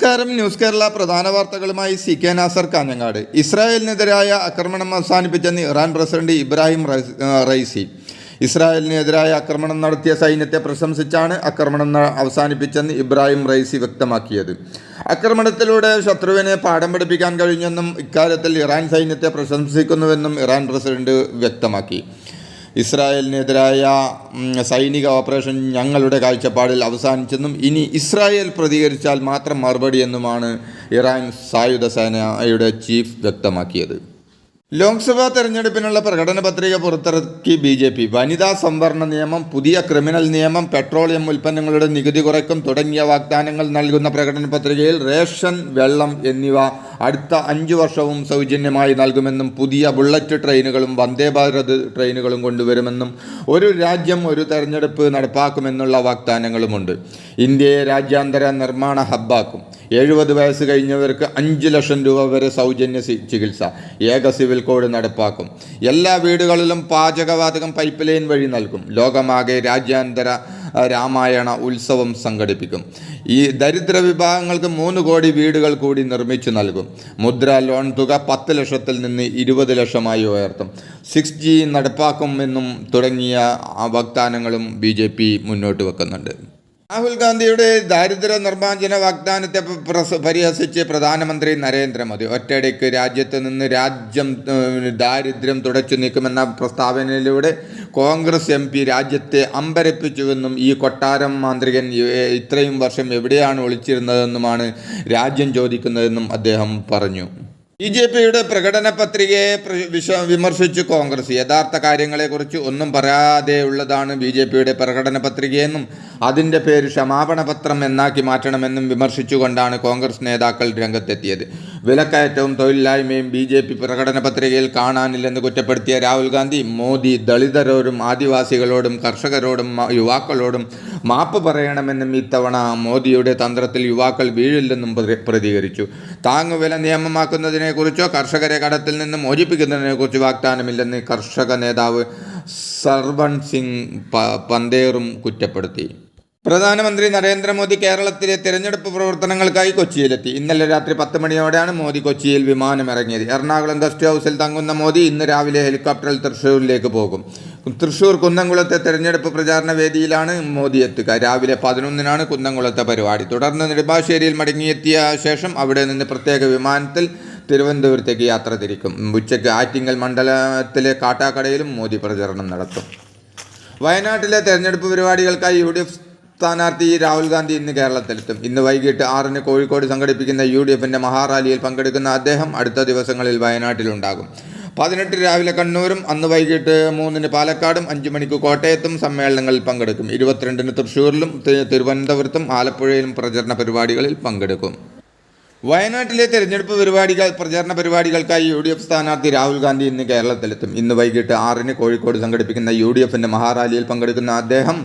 നമസ്കാരം. ന്യൂസ് കേരള പ്രധാന വാർത്തകളുമായി CK നാസർ കാഞ്ഞങ്ങാട്. ഇസ്രായേലിനെതിരായ ആക്രമണം അവസാനിപ്പിച്ചെന്ന് ഇറാൻ പ്രസിഡന്റ് ഇബ്രാഹിം റൈസി. ഇസ്രായേലിനെതിരായ ആക്രമണം നടത്തിയ സൈന്യത്തെ പ്രശംസിച്ചാണ് ആക്രമണം അവസാനിപ്പിച്ചെന്ന് ഇബ്രാഹിം റൈസി വ്യക്തമാക്കിയത്. ആക്രമണത്തിലൂടെ ശത്രുവിനെ പാഠം പഠിപ്പിക്കാൻ കഴിഞ്ഞെന്നും ഇക്കാര്യത്തിൽ ഇറാൻ സൈന്യത്തെ പ്രശംസിക്കുന്നുവെന്നും ഇറാൻ പ്രസിഡന്റ് വ്യക്തമാക്കി. ഇസ്രായേലിനെതിരായ സൈനിക ഓപ്പറേഷൻ ഞങ്ങളുടെ കാഴ്ചപ്പാടിൽ അവസാനിച്ചെന്നും ഇനി ഇസ്രായേൽ പ്രതികരിച്ചാൽ മാത്രം മറുപടിയെന്നുമാണ് ഇറാൻ സായുധ സേനയുടെ ചീഫ് വ്യക്തമാക്കിയത്. ലോക്സഭാ തെരഞ്ഞെടുപ്പിനുള്ള പ്രകടന പത്രിക പുറത്തിറക്കി BJP. വനിതാ സംവരണ നിയമം, പുതിയ ക്രിമിനൽ നിയമം, പെട്രോളിയം ഉൽപ്പന്നങ്ങളുടെ നികുതി കുറയ്ക്കും തുടങ്ങിയ വാഗ്ദാനങ്ങൾ നൽകുന്ന പ്രകടന പത്രികയിൽ റേഷൻ, വെള്ളം എന്നിവ അടുത്ത 5 വർഷവും സൗജന്യമായി നൽകുമെന്നും പുതിയ ബുള്ളറ്റ് ട്രെയിനുകളും വന്ദേ ഭാരത് ട്രെയിനുകളും കൊണ്ടുവരുമെന്നും ഒരു രാജ്യം ഒരു തെരഞ്ഞെടുപ്പ് നടപ്പാക്കുമെന്നുള്ള വാഗ്ദാനങ്ങളുമുണ്ട്. ഇന്ത്യയെ രാജ്യാന്തര നിർമ്മാണ ഹബ്ബാക്കും. 70 വയസ്സ് കഴിഞ്ഞവർക്ക് 5 ലക്ഷം രൂപ വരെ സൗജന്യ ചികിത്സ. ഏക സിവിൽ കോഡ് നടപ്പാക്കും. എല്ലാ വീടുകളിലും പാചകവാതകം പൈപ്പ് ലൈൻ വഴി നൽകും. ലോകമാകെ രാജ്യാന്തര രാമായണ ഉത്സവം സംഘടിപ്പിക്കും. ഈ ദരിദ്ര വിഭാഗങ്ങൾക്ക് 3 കോടി വീടുകൾ കൂടി നിർമ്മിച്ചു നൽകും. മുദ്ര ലോൺ തുക 10 ലക്ഷത്തിൽ നിന്ന് 20 ലക്ഷമായി ഉയർത്തും. 6G നടപ്പാക്കുമെന്നും തുടങ്ങിയ വാഗ്ദാനങ്ങളും BJP മുന്നോട്ട് വെക്കുന്നുണ്ട്. രാഹുൽ ഗാന്ധിയുടെ ദാരിദ്ര്യ നിർമ്മാർജ്ജന വാഗ്ദാനത്തെ പരിഹസിച്ച് പ്രധാനമന്ത്രി നരേന്ദ്രമോദി. ഒറ്റയടിക്ക് രാജ്യത്ത് നിന്ന് ദാരിദ്ര്യം തുടച്ചു നീക്കുമെന്ന പ്രസ്താവനയിലൂടെ കോൺഗ്രസ് MP രാജ്യത്തെ അമ്പരപ്പിച്ചുവെന്നും ഈ കൊട്ടാരം മാന്ത്രികൻ ഇത്രയും വർഷം എവിടെയാണ് ഒളിച്ചിരുന്നതെന്നുമാണ് രാജ്യം ചോദിക്കുന്നതെന്നും അദ്ദേഹം പറഞ്ഞു. BJPയുടെ പ്രകടന പത്രികയെ വിമർശിച്ചു കോൺഗ്രസ്. യഥാർത്ഥ കാര്യങ്ങളെക്കുറിച്ച് ഒന്നും പറയാതെയുള്ളതാണ് BJPയുടെ പ്രകടന പത്രികയെന്നും അതിൻ്റെ പേര് ക്ഷമാപണ പത്രം എന്നാക്കി മാറ്റണമെന്നും വിമർശിച്ചുകൊണ്ടാണ് കോൺഗ്രസ് നേതാക്കൾ രംഗത്തെത്തിയത്. വിലക്കയറ്റവും തൊഴിലില്ലായ്മയും BJP പ്രകടന പത്രികയിൽ കാണാനില്ലെന്ന് കുറ്റപ്പെടുത്തിയ രാഹുൽ ഗാന്ധി, മോദി ദളിതരോടും ആദിവാസികളോടും കർഷകരോടും യുവാക്കളോടും മാപ്പ് പറയണമെന്നും ഇത്തവണ മോദിയുടെ തന്ത്രത്തിൽ യുവാക്കൾ വീഴില്ലെന്നും പ്രതികരിച്ചു. താങ്ങുവില നിയമമാക്കുന്നതിനെക്കുറിച്ചോ കർഷകരെ കടത്തിൽ നിന്ന് മോചിപ്പിക്കുന്നതിനെക്കുറിച്ച് വാഗ്ദാനമില്ലെന്ന് കർഷക നേതാവ് സർവൺ സിംഗ് പന്തേറും കുറ്റപ്പെടുത്തി. പ്രധാനമന്ത്രി നരേന്ദ്രമോദി കേരളത്തിലെ തിരഞ്ഞെടുപ്പ് പ്രവർത്തനങ്ങൾക്കായി കൊച്ചിയിലെത്തി. ഇന്നലെ രാത്രി 10 മണിയോടെയാണ് മോദി കൊച്ചിയിൽ വിമാനമിറങ്ങിയത്. എറണാകുളം ഗസ്റ്റ് ഹൗസിൽ തങ്ങുന്ന മോദി ഇന്ന് രാവിലെ ഹെലികോപ്റ്ററിൽ തൃശ്ശൂരിലേക്ക് പോകും. തൃശ്ശൂർ കുന്നംകുളത്തെ തെരഞ്ഞെടുപ്പ് പ്രചാരണ വേദിയിലാണ് മോദി എത്തുക. രാവിലെ 11-നാണ് കുന്നംകുളത്തെ പരിപാടി. തുടർന്ന് നെടുമ്പാശ്ശേരിയിൽ മടങ്ങിയെത്തിയ ശേഷം അവിടെ നിന്ന് പ്രത്യേക വിമാനത്തിൽ തിരുവനന്തപുരത്തേക്ക് യാത്ര തിരിക്കും. ഉച്ചയ്ക്ക് ആറ്റിങ്ങൽ മണ്ഡലത്തിലെ കാട്ടാക്കടയിലും മോദി പ്രചരണം നടത്തും. വയനാട്ടിലെ തെരഞ്ഞെടുപ്പ് പരിപാടികൾക്കായി UDF സ്ഥാനാർത്ഥി രാഹുൽ ഗാന്ധി ഇന്ന് കേരളത്തിലെത്തും. ഇന്ന് വൈകിട്ട് 6-ന് കോഴിക്കോട് സംഘടിപ്പിക്കുന്ന UDFന്റെ മഹാറാലിയിൽ പങ്കെടുക്കുന്ന അദ്ദേഹം അടുത്ത ദിവസങ്ങളിൽ വയനാട്ടിലുണ്ടാകും. 18 രാവിലെ കണ്ണൂരും അന്ന് വൈകിട്ട് 3-ന് പാലക്കാടും 5 മണിക്ക് കോട്ടയത്തും സമ്മേളനങ്ങളിൽ പങ്കെടുക്കും. 22-ന് തൃശ്ശൂരിലും തിരുവനന്തപുരത്തും ആലപ്പുഴയിലും പ്രചരണ പരിപാടികളിൽ പങ്കെടുക്കും. വയനാട്ടിലെ തെരഞ്ഞെടുപ്പ് പ്രചാരണ പരിപാടികൾക്കായി UDF സ്ഥാനാർത്ഥി രാഹുൽ ഗാന്ധി ഇന്ന് കേരളത്തിലെത്തും. ഇന്ന് വൈകിട്ട് 6-ന് കോഴിക്കോട് സംഘടിപ്പിക്കുന്ന UDFന്റെ മഹാറാലിയിൽ പങ്കെടുക്കുന്ന അദ്ദേഹം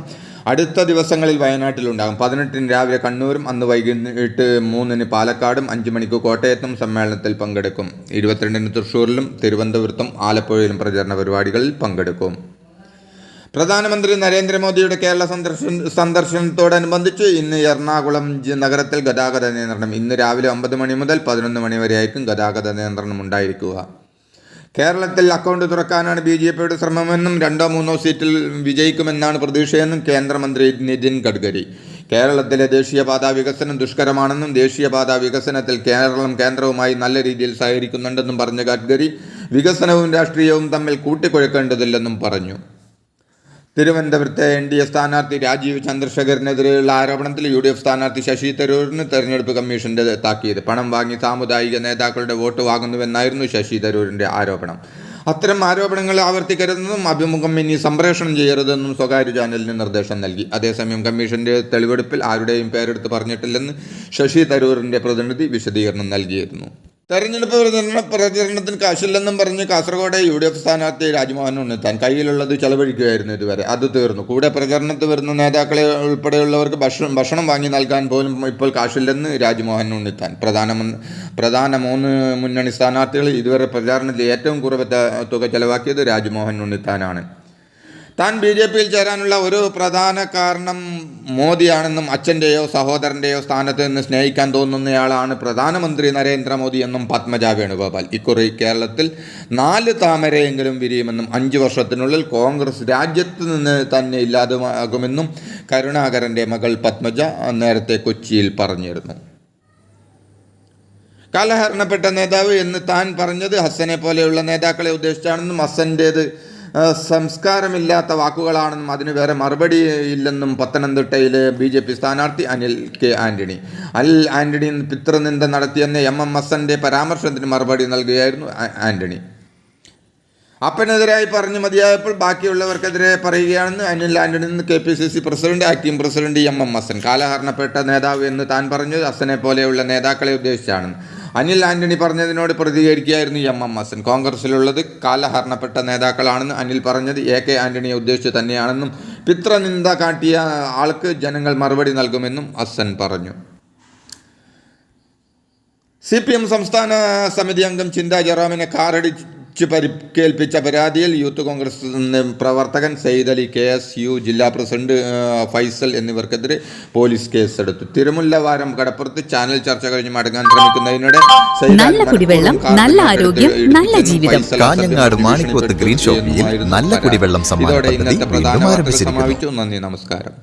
അടുത്ത ദിവസങ്ങളിൽ വയനാട്ടിലുണ്ടാകും. 18-ന് രാവിലെ കണ്ണൂരും അന്ന് വൈകിട്ട് 3-ന് പാലക്കാടും 5 മണിക്ക് കോട്ടയത്തും സമ്മേളനത്തിൽ പങ്കെടുക്കും. 22-ന് തൃശ്ശൂരിലും തിരുവനന്തപുരത്തും ആലപ്പുഴയിലും പ്രചരണ പരിപാടികളിൽ പങ്കെടുക്കും. പ്രധാനമന്ത്രി നരേന്ദ്രമോദിയുടെ കേരള സന്ദർശനത്തോടനുബന്ധിച്ച് ഇന്ന് എറണാകുളം നഗരത്തിൽ ഗതാഗത നിയന്ത്രണം. ഇന്ന് രാവിലെ 9 മണി മുതൽ 11 മണി വരെയായിരിക്കും ഗതാഗത നിയന്ത്രണം ഉണ്ടായിരിക്കുക. കേരളത്തിൽ അക്കൗണ്ട് തുറക്കാനാണ് BJPയുടെ ശ്രമമെന്നും 2-3 സീറ്റിൽ വിജയിക്കുമെന്നാണ് പ്രതീക്ഷയെന്നും കേന്ദ്രമന്ത്രി നിതിൻ ഗഡ്കരി. കേരളത്തിലെ ദേശീയപാതാ വികസനം ദുഷ്കരമാണെന്നും ദേശീയപാതാ വികസനത്തിൽ കേന്ദ്രവുമായി നല്ല രീതിയിൽ സഹകരിക്കുന്നുണ്ടെന്നും പറഞ്ഞ ഗഡ്കരി വികസനവും രാഷ്ട്രീയവും തമ്മിൽ കൂട്ടിക്കുഴക്കേണ്ടതില്ലെന്നും പറഞ്ഞു. തിരുവനന്തപുരത്തെ NDA സ്ഥാനാർത്ഥി രാജീവ് ചന്ദ്രശേഖറിനെതിരെയുള്ള ആരോപണത്തിൽ UDF സ്ഥാനാർത്ഥി ശശി തരൂരിന് തെരഞ്ഞെടുപ്പ് കമ്മീഷന്റെ താക്കീത്. പണം വാങ്ങി സാമുദായിക നേതാക്കളുടെ വോട്ട് വാങ്ങുന്നുവെന്നായിരുന്നു ശശി തരൂരിന്റെ ആരോപണം. അത്തരം ആരോപണങ്ങൾ ആവർത്തിക്കരുതെന്നും അഭിമുഖം ഇനി സംപ്രേഷണം ചെയ്യരുതെന്നും സ്വകാര്യ ചാനലിന് നിർദ്ദേശം നൽകി. അതേസമയം കമ്മീഷന്റെ തെളിവെടുപ്പിൽ ആരുടെയും പേരെടുത്ത് പറഞ്ഞിട്ടില്ലെന്ന് ശശി തരൂരിന്റെ പ്രതിനിധി വിശദീകരണം നൽകിയിരുന്നു. തെരഞ്ഞെടുപ്പ് പ്രചരണത്തിന് കാശില്ലെന്നും പറഞ്ഞ് കാസർഗോഡ് UDF സ്ഥാനാർത്ഥി രാജ്മോഹൻ ഉണ്ണിത്താൻ കയ്യിലുള്ളത് ചെലവഴിക്കുകയായിരുന്നു ഇതുവരെ. അത് തീർന്നു. കൂടെ പ്രചരണത്തിൽ വരുന്ന നേതാക്കളെ ഉൾപ്പെടെയുള്ളവർക്ക് ഭക്ഷണം വാങ്ങി നൽകാൻ പോലും ഇപ്പോൾ കാശില്ലെന്ന് രാജ്മോഹൻ ഉണ്ണിത്താൻ. പ്രധാന 3 മുന്നണി സ്ഥാനാർത്ഥികൾ ഇതുവരെ പ്രചാരണത്തിൽ ഏറ്റവും കുറവ് തുക ചെലവാക്കിയത് രാജ്മോഹൻ ഉണ്ണിത്താനാണ്. താൻ BJP-യിൽ ചേരാനുള്ള ഒരു പ്രധാന കാരണം മോദിയാണെന്നും അച്ഛൻ്റെയോ സഹോദരൻ്റെയോ സ്ഥാനത്ത് നിന്ന് സ്നേഹിക്കാൻ തോന്നുന്നയാളാണ് പ്രധാനമന്ത്രി നരേന്ദ്രമോദി എന്നും പത്മജ വേണുഗോപാൽ. ഇക്കുറി കേരളത്തിൽ 4 താമരയെങ്കിലും വിരിയുമെന്നും 5 വർഷത്തിനുള്ളിൽ കോൺഗ്രസ് രാജ്യത്ത് നിന്ന് തന്നെ ഇല്ലാതാകുമെന്നും കരുണാകരൻ്റെ മകൾ പത്മജ നേരത്തെ കൊച്ചിയിൽ പറഞ്ഞിരുന്നു. കാലഹരണപ്പെട്ട നേതാവ് എന്ന് താൻ പറഞ്ഞത് ഹസ്സനെ പോലെയുള്ള നേതാക്കളെ ഉദ്ദേശിച്ചാണെന്നും ഹസ്സൻ്റേത് സംസ്കാരമില്ലാത്ത വാക്കുകളാണെന്നും അതിന് വേറെ മറുപടി ഇല്ലെന്നും പത്തനംതിട്ടയിലെ BJP സ്ഥാനാർത്ഥി അനിൽ കെ ആൻ്റണി. ആൻ്റണി പിതൃനിന്ദ നടത്തിയെന്ന് MM ഹസ്സൻ്റെ പരാമർശത്തിന് മറുപടി നൽകുകയായിരുന്നു ആൻ്റണി. അപ്പനെതിരായി പറഞ്ഞു മതിയായപ്പോൾ ബാക്കിയുള്ളവർക്കെതിരെ പറയുകയാണെന്ന് Anil Antony KPCC president acting president MM Hassan. കാലഹരണപ്പെട്ട നേതാവ് എന്ന് താൻ പറഞ്ഞത് ഹസ്സനെ പോലെയുള്ള നേതാക്കളെ ഉദ്ദേശിച്ചാണ്. അനിൽ ആൻ്റണി പറഞ്ഞതിനോട് പ്രതികരിക്കുകയായിരുന്നു MM ഹസ്സൻ. കോൺഗ്രസിലുള്ളത് കാലഹരണപ്പെട്ട നേതാക്കളാണെന്ന് അനിൽ പറഞ്ഞത് AK ആൻ്റണിയെ ഉദ്ദേശിച്ച് തന്നെയാണെന്നും പിതൃനിന്ദ കാട്ടിയ ആൾക്ക് ജനങ്ങൾ മറുപടി നൽകുമെന്നും ഹസ്സൻ പറഞ്ഞു. CPM സംസ്ഥാന സമിതി അംഗം ചിന്താ ജെറോമിനെ കാറടിച്ച് പരിക്കേൽപ്പിച്ച പരാതിയിൽ യൂത്ത് കോൺഗ്രസ് പ്രവർത്തകൻ സെയ്ദ് അലി, KSU ജില്ലാ പ്രസിഡന്റ് ഫൈസൽ എന്നിവർക്കെതിരെ പോലീസ് കേസെടുത്തു. തിരുമുല്ലവാരം കടപ്പുറത്ത് ചാനൽ ചർച്ച കഴിഞ്ഞ് മടങ്ങാൻ ശ്രമിക്കുന്നതിനിടെ നല്ല കുടിവെള്ളം, നല്ല ആരോഗ്യം, നല്ല ജീവിതം. കാഞ്ഞങ്ങാട് മാണിക്കോത്ത് ഗ്രീൻ ഷോപ്പിൽ നല്ല കുടിവെള്ളം സമ്മാന പദ്ധതി വീണ്ടും ആരംഭിച്ചിരിക്കുന്നു. നന്ദി, നമസ്കാരം.